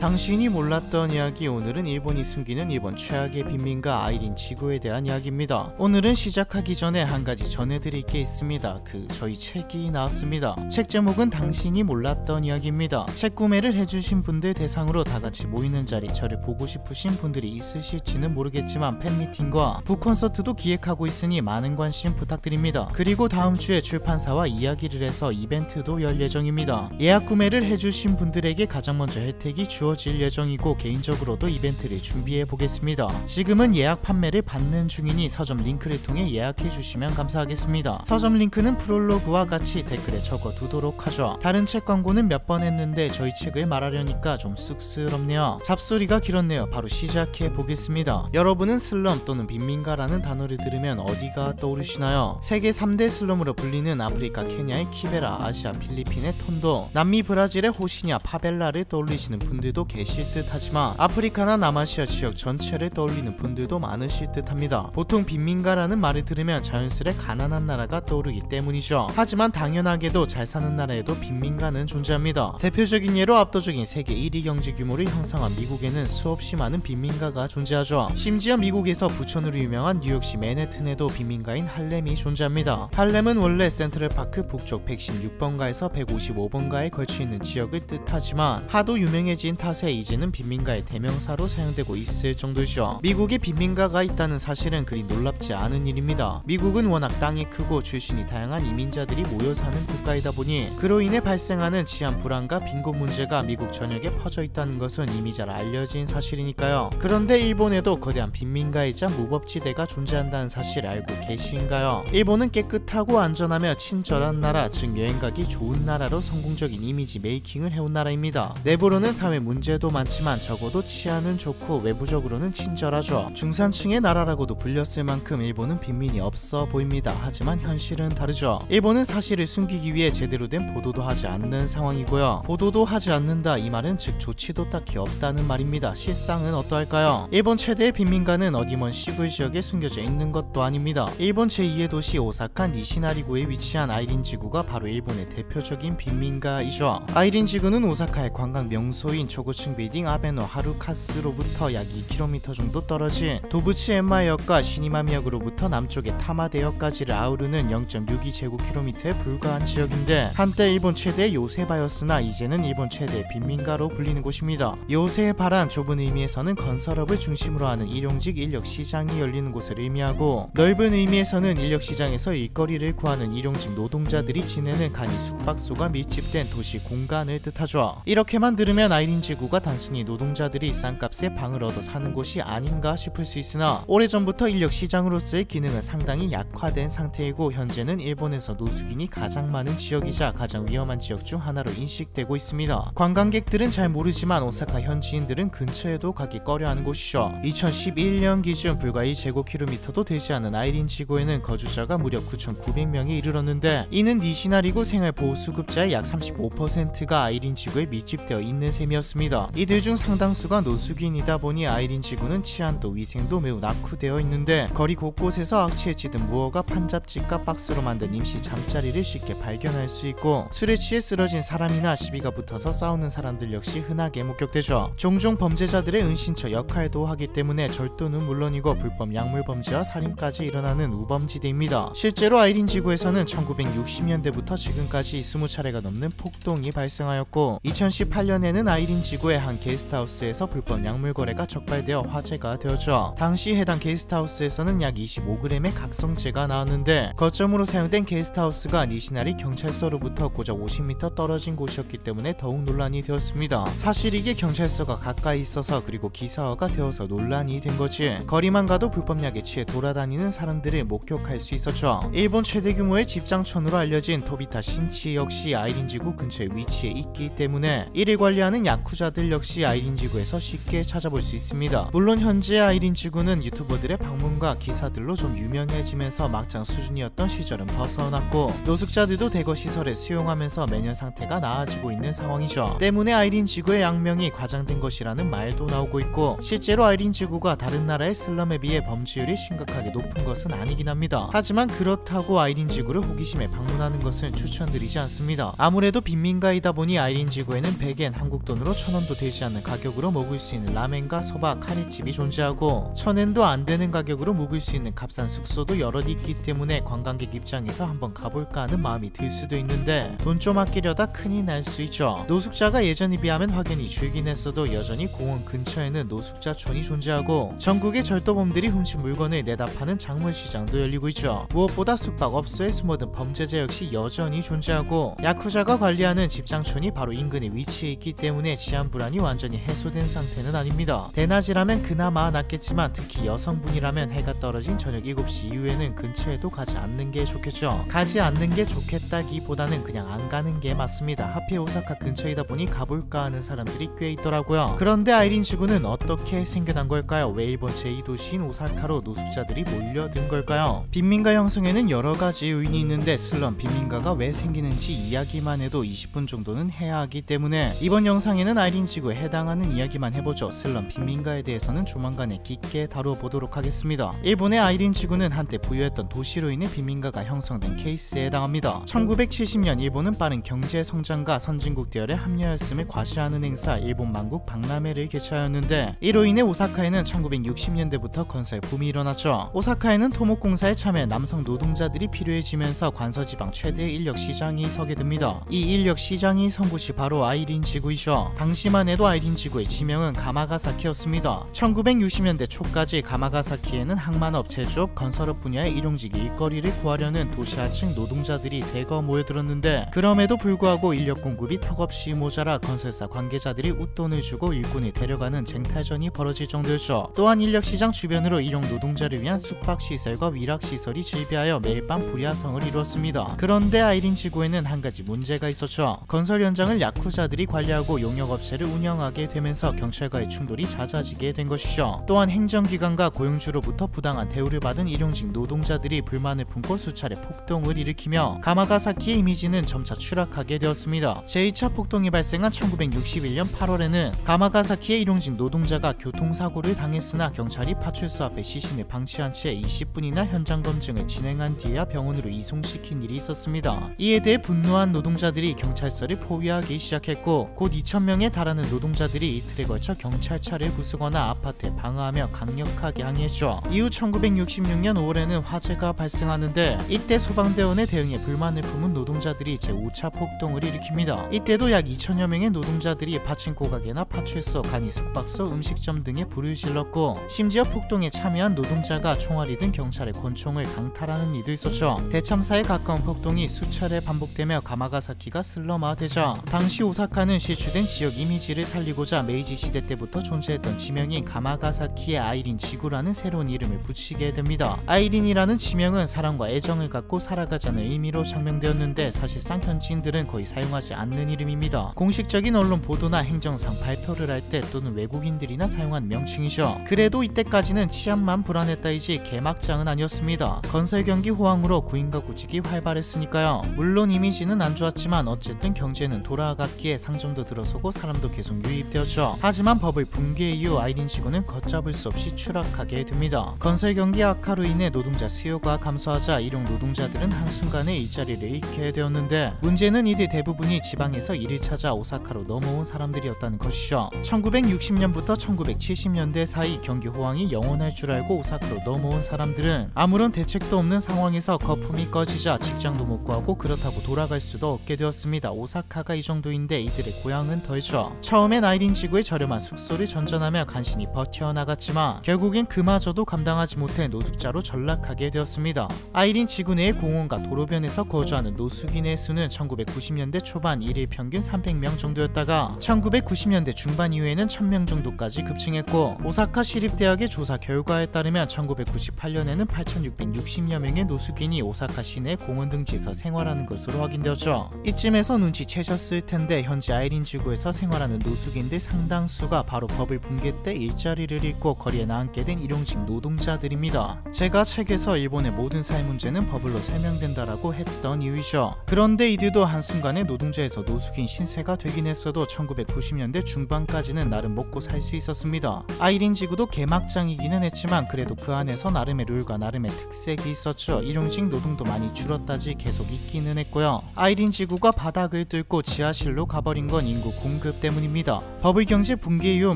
당신이 몰랐던 이야기. 오늘은 일본이 숨기는 일본 최악의 빈민가 아이린 지구에 대한 이야기입니다. 오늘은 시작하기 전에 한 가지 전해드릴 게 있습니다. 저희 책이 나왔습니다. 책 제목은 당신이 몰랐던 이야기입니다. 책 구매를 해주신 분들 대상으로 다같이 모이는 자리, 저를 보고 싶으신 분들이 있으실지는 모르겠지만 팬미팅과 북콘서트도 기획하고 있으니 많은 관심 부탁드립니다. 그리고 다음 주에 출판사와 이야기를 해서 이벤트도 열 예정입니다. 예약 구매를 해주신 분들에게 가장 먼저 혜택이 주어질 예정이고, 개인적으로도 이벤트를 준비해 보겠습니다. 지금은 예약 판매를 받는 중이니 서점 링크를 통해 예약해 주시면 감사하겠습니다. 서점 링크는 프롤로그와 같이 댓글에 적어 두도록 하죠. 다른 책 광고는 몇 번 했는데 저희 책을 말하려니까 좀 쑥스럽네요. 잡소리가 길었네요. 바로 시작해 보겠습니다. 여러분은 슬럼 또는 빈민가라는 단어를 들으면 어디가 떠오르시나요? 세계 3대 슬럼으로 불리는 아프리카 케냐의 키베라, 아시아 필리핀의 톤도, 남미 브라질의 호시냐 파벨라를 떠올리시는 분들도 계실 듯 하지만 아프리카나 남아시아 지역 전체를 떠올리는 분들도 많으실 듯 합니다. 보통 빈민가라는 말을 들으면 자연스레 가난한 나라가 떠오르기 때문이죠. 하지만 당연하게도 잘 사는 나라에도 빈민가는 존재합니다. 대표적인 예로 압도적인 세계 1위 경제 규모를 형성한 미국에는 수없이 많은 빈민가가 존재하죠. 심지어 미국에서 부촌으로 유명한 뉴욕시 맨해튼에도 빈민가인 할렘이 존재합니다. 할렘은 원래 센트럴파크 북쪽 116번가에서 155번가에 걸쳐있는 지역을 뜻하지만 하도 유명해진 탓에 이제는 빈민가의 대명사로 사용되고 있을 정도죠. 미국에 빈민가가 있다는 사실은 그리 놀랍지 않은 일입니다. 미국은 워낙 땅이 크고 출신이 다양한 이민자들이 모여 사는 국가이다 보니 그로 인해 발생하는 치안 불안과 빈곤 문제가 미국 전역에 퍼져 있다는 것은 이미 잘 알려진 사실이니까요. 그런데 일본에도 거대한 빈민가이자 무법지대가 존재한다는 사실 알고 계신가요? 일본은 깨끗하고 안전하며 친절한 나라, 즉 여행가기 좋은 나라로 성공적인 이미지 메이킹을 해온 나라입니다. 내부로는 사회 문제도 많지만 적어도 치안은 좋고 외부적으로는 친절하죠. 중산층의 나라라고도 불렸을 만큼 일본은 빈민이 없어 보입니다. 하지만 현실은 다르죠. 일본은 사실을 숨기기 위해 제대로 된 보도도 하지 않는 상황이고요. 보도도 하지 않는다, 이 말은 즉 조치도 딱히 없다는 말입니다. 실상은 어떠할까요? 일본 최대의 빈민가는 어디 먼 시골 지역에 숨겨져 있는 것도 아닙니다. 일본 제2의 도시 오사카 니시나리구에 위치한 아이린 지구가 바로 일본의 대표적인 빈민가이죠. 아이린 지구는 오사카의 관광 명소인 초고층 빌딩 아베노 하루카스로부터 약 2km 정도 떨어진 도부치 엔마이역과 시니마미역으로부터 남쪽의 타마대역까지를 아우르는 0.62제곱킬로미터에 불과한 지역인데, 한때 일본 최대의 요새바였으나 이제는 일본 최대의 빈민가로 불리는 곳입니다. 요새바란 좁은 의미에서는 건설업을 중심으로 하는 일용직 인력시장이 열리는 곳을 의미하고, 넓은 의미에서는 인력시장에서 일거리를 구하는 일용직 노동자들이 지내는 간이 숙박소가 밀집된 도시 공간을 뜻하죠. 이렇게만 들으면 아이린 지구가 단순히 노동자들이 싼값에 방을 얻어 사는 곳이 아닌가 싶을 수 있으나, 오래전부터 인력시장으로서의 기능은 상당히 약화된 상태이고 현재는 일본에서 노숙인이 가장 많은 지역이자 가장 위험한 지역 중 하나로 인식되고 있습니다. 관광객들은 잘 모르지만 오사카 현지인들은 근처에도 가기 꺼려하는 곳이죠. 2011년 기준 불과 1제곱킬로미터도 되지 않은 아이린 지구에는 거주자가 무려 9,900명에 이르렀는데, 이는 니시나리구 생활보호수급자의 약 35%가 아이린 지구에 밀집되어 있는 셈이었습니다. 이들 중 상당수가 노숙인이다 보니 아이린 지구는 치안도 위생도 매우 낙후되어 있는데, 거리 곳곳에서 악취에 짙은 무허가 판잡집과 박스로 만든 임시 잠자리를 쉽게 발견할 수 있고, 술에 취해 쓰러진 사람이나 시비가 붙어서 싸우는 사람들 역시 흔하게 목격되죠. 종종 범죄자들의 은신처 역할도 하기 때문에 절도는 물론이고 불법 약물 범죄와 살인까지 일어나는 우범지대입니다. 실제로 아이린 지구에서는 1960년대부터 지금까지 20차례가 넘는 폭동이 발생하였고, 2018년에는 아이린 지구의 한 게스트하우스에서 불법 약물 거래가 적발되어 화제가 되었죠. 당시 해당 게스트하우스에서는 약 25g의 각성제가 나왔는데, 거점으로 사용된 게스트하우스가 니시나리 경찰서로부터 고작 50m 떨어진 곳이었기 때문에 더욱 논란이 되었습니다. 사실 이게 경찰서가 가까이 있어서, 그리고 기사화가 되어서 논란이 된 거지, 거리만 가도 불법약에 취해 돌아다니는 사람들을 목격할 수 있었죠. 일본 최대 규모의 집장촌으로 알려진 토비타 신치 역시 아이린 지구 근처에 위치해 있기 때문에 이를 관리하는 야쿠자들 역시 아이린 지구에서 쉽게 찾아볼 수 있습니다. 물론 현재 아이린 지구는 유튜버들의 방문과 기사들로 좀 유명해지면서 막장 수준이었던 시절은 벗어났고, 노숙자들도 대거 시설에 수용하면서 매년 상태가 나아지고 있는 상황이죠. 때문에 아이린 지구의 양명이 과장된 것이라는 말도 나오고 있고, 실제로 아이린 지구가 다른 나라의 슬럼에 비해 범죄율이 심각하게 높은 것은 아니긴 합니다. 하지만 그렇다고 아이린 지구를 호기심에 방문하는 것은 추천드리지 않습니다. 아무래도 빈민가이다 보니 아이린 지구에는 100엔 한국 돈으로 1,000원도 되지 않는 가격으로 먹을 수 있는 라멘과 소바, 카레집이 존재하고 1,000엔도 안 되는 가격으로 묵을 수 있는 값싼 숙소도 여럿 있기 때문에 관광객 입장에서 한번 가볼까 하는 마음이 들 수도 있는데 돈 좀 아끼려다 큰일 날 수 있죠. 노숙자가 예전에 비하면 확연히 줄긴 했어도 여전히 공원 근처에는 노숙자촌이 존재하고 전국의 절도범들이 훔친 물건을 내다 파는 작물시장도 열리고 있죠. 무엇보다 숙박업소에 숨어든 범죄자 역시 여전히 존재하고 야쿠자가 관리하는 집장촌이 바로 인근에 위치해 있기 때문에治安불안이 완전히 해소된 상태는 아닙니다. 대낮이라면 그나마 낫겠지만 특히 여성분이라면 해가 떨어진 저녁 7시 이후에는 근처에도 가지 않는 게 좋겠죠. 가지 않는 게 좋겠다기보다는 그냥 안 가는 게 맞습니다. 하필 오사카 근처이다 보니 가볼까 하는 사람들이 꽤 있더라고요. 그런데 아이린 지구는 어떻게 생겨난 걸까요? 왜 일본 제2도시인 오사카로 노숙자들이 몰려든 걸까요? 빈민가 형성에는 여러 가지 요인이 있는데 슬럼 빈민가가 왜 생기는지 이야기만 해도 20분 정도는 해야 하기 때문에 이번 영상에는 아이린 지구에 해당하는 이야기만 해보죠. 슬럼 빈민가에 대해서는 조만간에 깊게 다뤄보도록 하겠습니다. 일본의 아이린 지구는 한때 부유했던 도시로 인해 빈민가가 형성된 케이스에 해당합니다. 1970년 일본은 빠른 경제 성장과 선진국 대열에 합류했음을 과시하는 행사 일본 만국 박람회를 개최하였는데 이로 인해 오사카에는 1960년대부터 건설 붐이 일어났죠. 오사카에는 토목공사에 참여한 남성 노동자들이 필요해지면서 관서지방 최대의 인력 시장이 서게 됩니다. 이 인력 시장이 선 곳이 바로 아이린 지구이죠. 당시만 해도 아이린 지구의 지명은 가마가사키였습니다. 1960년대 초까지 가마가사키에는 항만업, 제조업, 건설업 분야의 일용직 일거리를 구하려는 도시하층 노동자들이 대거 모여들었는데 그럼에도 불구하고 인력 공급이 턱없이 모자라 건설사 관계자들이 웃돈을 주고 일꾼을 데려가는 쟁탈전이 벌어질 정도였죠. 또한 인력시장 주변으로 일용 노동자를 위한 숙박시설과 위락시설이 즐비하여 매일 밤 불야성을 이루었습니다. 그런데 아이린 지구에는 한 가지 문제가 있었죠. 건설 현장을 야쿠자들이 관리하고 용역업체를 운영하게 되면서 경찰과의 충돌이 잦아지게 된 것이죠. 또한 행정기관과 고용주로부터 부당한 대우를 받은 일용직 노동자들이 불만을 품고 수차례 폭동을 일으키며 가마가사키의 이미지는 점차 추락하게 되었습니다. 제2차 폭동이 발생한 1961년 8월에는 가마가사키의 일용직 노동자가 교통사고를 당했으나 경찰이 파출소 앞에 시신을 방치한 채 20분이나 현장 검증을 진행한 뒤에야 병원으로 이송시킨 일이 있었습니다. 이에 대해 분노한 노동자들이 경찰서를 포위하기 시작했고 곧 2,000명에 달하는 노동자들이 이틀에 걸쳐 경찰차를 부수거나 아파트에 방어하며 강력하게 항의했죠. 이후 1966년 5월에는 화재가 발생하는데 이때 소방대원의 대응에 불만을 품은 노동자들이 제5차 폭동을 일으킵니다. 이때도 약 2,000여 명의 노동자들이 파친코 가게나 파출소, 간이 숙박소, 음식점 등에 불을 질렀고 심지어 폭동에 참여한 노동자가 총알이 든 경찰의 권총을 강탈하는 일도 있었죠. 대참사에 가까운 폭동이 수차례 반복되며 가마가사키가 슬럼화되자 당시 오사카는 실추된 지역 이미지를 살리고자 메이지 시대 때부터 존재했던 지명인 가마가사키의 아이린 지구라는 새로운 이름을 붙이게 됩니다. 아이린이라는 지명은 사랑과 애정을 갖고 살아가자는 의미로 장명되었는데 사실상 현지인들은 거의 사용하지 않는 이름입니다. 공식적인 언론 보도나 행정상 발표를 할 때 또는 외국인들이나 사용한 명칭이죠. 그래도 이때까지는 치안만 불안했다이지 개막장은 아니었습니다. 건설 경기 호황으로 구인가 구직이 활발했으니까요. 물론 이미지는 안 좋았지만 어쨌든 경제는 돌아갔기에 상점도 들어서고 사람도 계속 유입되었죠. 하지만 버블 붕괴 이후 아이린 지구는 걷잡을 수 없이 추락하게 됩니다. 건설 경기 악화로 인해 노동자 수요가 감소하자 일용 노동자들은 한순간에 일자리를 잃게 되었는데 문제는 이들 대부분이 지방에서 일을 찾아 오사카로 넘어온 사람들이었다는 것이죠. 1960년부터 1970년대 사이 경기 호황이 영원할 줄 알고 오사카로 넘어온 사람들은 아무런 대책도 없는 상황에서 거품이 꺼지자 직장도 못 구하고 그렇다고 돌아갈 수도 없게 되었습니다. 오사카가 이 정도인데 이들의 고향은 더했죠. 처음엔 아이린 지구의 저렴한 숙소를 전전하며 간신히 버텨나갔지만 결국엔 그마저도 감당하지 못해 노숙자로 전락하게 되었습니다. 아이린 지구 내의 공원과 도로변에서 거주하는 노숙인의 수는 1990년대 초반 일일 평균 300명 정도였다가 1990년대 중반 이후에는 1000명 정도까지 급증했고 오사카 시립대학의 조사 결과에 따르면 1998년에는 8660여 명의 노숙인이 오사카 시내 공원 등지에서 생활하는 것으로 확인되었죠. 이쯤에서 눈치채셨을 텐데 현재 아이린 지구에서 생활하는 노숙인들 상당수가 바로 버블 붕괴 때 일자리를 잃고 거리에 나앉게 된 일용직 노동자들입니다. 제가 책에서 일본의 모든 사회 문제는 버블로 설명된다라고 했던 이유이죠. 그런데 이들도 한순간에 노동자에서 노숙인 신세가 되긴 했어도 1990년대 중반까지는 나름 먹고 살 수 있었습니다. 아이린 지구도 개막장이기는 했지만 그래도 그 안에서 나름의 룰과 나름의 특색이 있었죠. 일용직 노동도 많이 줄었다지 계속 있기는 했고요. 아이린 지구가 바닥을 뚫고 지하실로 가버린 건 인구 공급 때문입니다. 버블 경제 붕괴 이후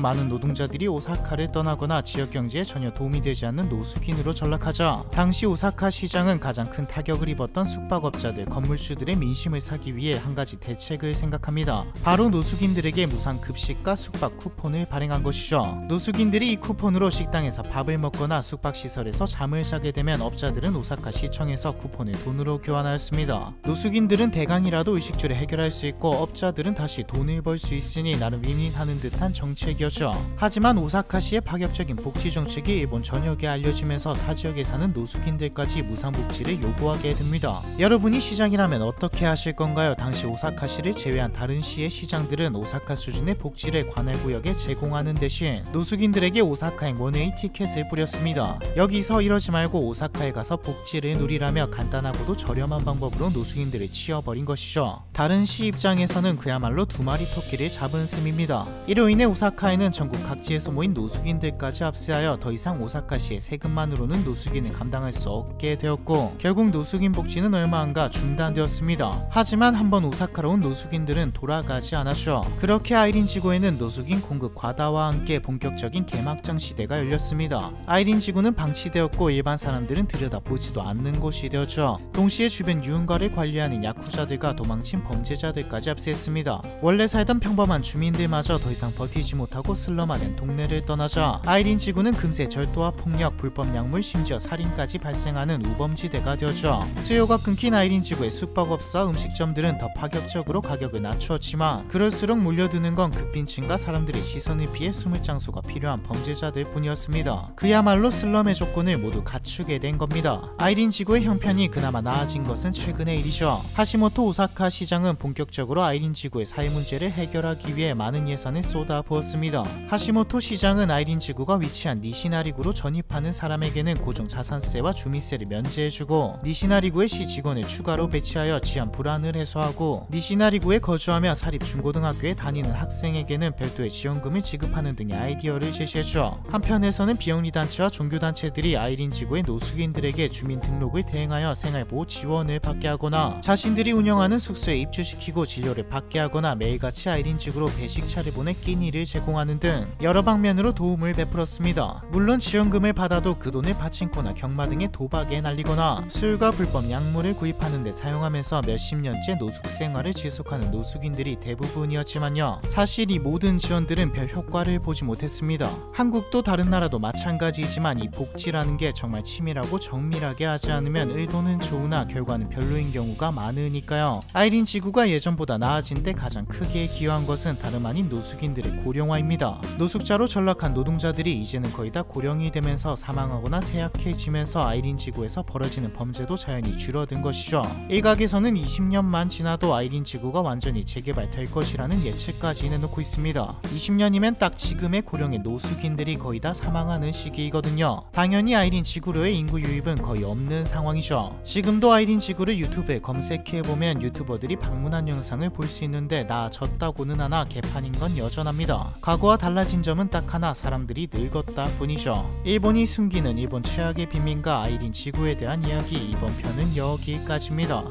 많은 노동자들이 오사카를 떠나거나 지역 경제에 전혀 도움이 되지 않는 노숙인으로 전락하자 당시 오사카 시장은 가장 큰 타격을 입었던 숙박업자들, 건물주들의 민심을 사기 위해 한 가지 대책을 생각합니다. 바로 노숙인들에게 무상 급식과 숙박 쿠폰을 발행한 것이죠. 노숙인들이 이 쿠폰으로 식당에서 밥을 먹거나 숙박시설에서 잠을 자게 되면 업자들은 오사카 시청에서 쿠폰을 돈으로 교환하였습니다. 노숙인들은 대강이라도 의식주를 해결할 수 있고 업자들은 다시 돈을 벌 수 있으니 나름 윈윈하는 듯한 정책이었죠. 하지만 오사카시의 파격적인 복지 정책이 일본 전역에 알려지면서 타 지역에 사는 노숙인들까지 무상 복지를 요구하게 됩니다. 여러분이 시장이라면 어떻게 하실 건가요? 당시 오사카시를 제외한 다른 시의 시장들은 오사카 수준의 복지를 관할구역에 제공하는 대신 노숙인들에게 오사카행 원웨이 티켓을 뿌렸습니다. 여기서 이러지 말고 오사카에 가서 복지를 누리라며 간단하고도 저렴한 방법으로 노숙인들을 치워버린 것이죠. 다른 시 입장에서는 그야말로 두 마리 토끼를 잡은 셈입니다. 이로 인해 오사카에는 전국 각지에서 모인 노숙인들까지 합세하여 더 이상 오사카시의 세금만으로는 노숙인을 감당할 수 없게 되었고 결국 노숙인 복지는 얼마 안가 중단되었습니다. 하지만 한번 오사카로 온 노숙인들은 돌아가지 않았죠. 그렇게 아이린 지구에는 노숙인 공급 과다와 함께 본격적인 개막장 시대가 열렸습니다. 아이린 지구는 방치되었고 일반 사람들은 들여다보지도 않는 곳이 되었죠. 동시에 주변 유흥가를 관리하는 야쿠자들과 도망친 범죄자들까지 합세했습니다. 원래 살던 평범한 주민들마저 더 이상 버티지 못하고 슬럼하는 동네를 떠나자 아이린 지구는 금세 절도와 폭력, 불법 약물, 심지어 살인까지 발생하는 우범지대가 되었죠. 수요가 끊긴 아이린 지구의 숙박업소와 음식점들은 더 파격적으로 가격을 낮추었지만 그럴수록 몰려드는 건 극빈층과 사람들의 시선을 피해 숨을 장소가 필요한 범죄자들 뿐이었습니다. 그야말로 슬럼의 조건을 모두 갖추게 된 겁니다. 아이린 지구의 형편이 그나마 나아진 것은 최근의 일이죠. 하시모토 오사카 시장은 본격적으로 아이린 지구의 사회 문제를 해결하기 위해 많은 예산을 쏟아부었습니다. 하시모토 시장은 아이린 지구가 위치한 니시나리구로 전입하는 사람에게는 고정 자산세와 주민세를 면제해주고 니시나리구의 시 직원을 추가로 배치하여 치안 불안을 해소하고 니시나리구에 거주하며 사립 중고등학교에 다니는 학생에게는 별도의 지원금을 지급하는 등의 아이디어를 제시했죠. 한편에서는 비영리단체와 종교단체들이 아이린 지구의 노숙인들에게 주민등록을 대행하여 생활보호 지원을 받게 하거나 자신들이 운영하는 숙소에 입주시키고 진료를 받게 하거나 매일같이 아이린 지구로 배식차를 보내 끼니를 제공하는 등 여러 방면으로 도움을 베풀었습니다. 물론 지원금을 받아도 그 돈을 파친코나 경마 등의 도박에 날리거나 술과 불법 약물을 구입하는 데 사용하면서 몇십 년째 노숙 생활을 지속하는 노숙인들이 대부분이었지만요. 사실 이 모든 지원들은 별 효과를 보지 못했습니다. 한국도 다른 나라도 마찬가지이지만 이 복지라는 게 정말 치밀하고 정밀하게 하지 않으면 의도는 좋으나 결과는 별로인 경우가 많으니까요. 아이린 지구가 예전보다 나아진 데 가장 크게 기여한 것은 다름 아닌 노숙인들의 고령화입니다. 노숙자로 전락한 노동자들이 이제는 거의 다 고령이 되면서 사망하거나 쇠약해지면서 아이린 지구에서 벌어지는 범죄도 자연히 줄어든 것이죠. 일각에서는 20년만 지나도 아이린 지구가 완전히 재개발될 것이라는 예측까지 내놓고 있습니다. 20년이면 딱 지금의 고령의 노숙인들이 거의 다 사망하는 시기이거든요. 당연히 아이린 지구로의 인구 유입은 거의 없는 상황이죠. 지금도 아이린 지구를 유튜브에 검색해보면 유튜버들이 방문한 영상을 볼 수 있는데 나아졌다고는 하나 개판인 건 여전합니다. 과거와 달라진 점은 딱 하나, 사람들이 늙었다 뿐이죠. 일본이 숨기는 일본 최악의 빈민가 아이린 지구에 대한 이야기, 이번 편은 여기까지입니다.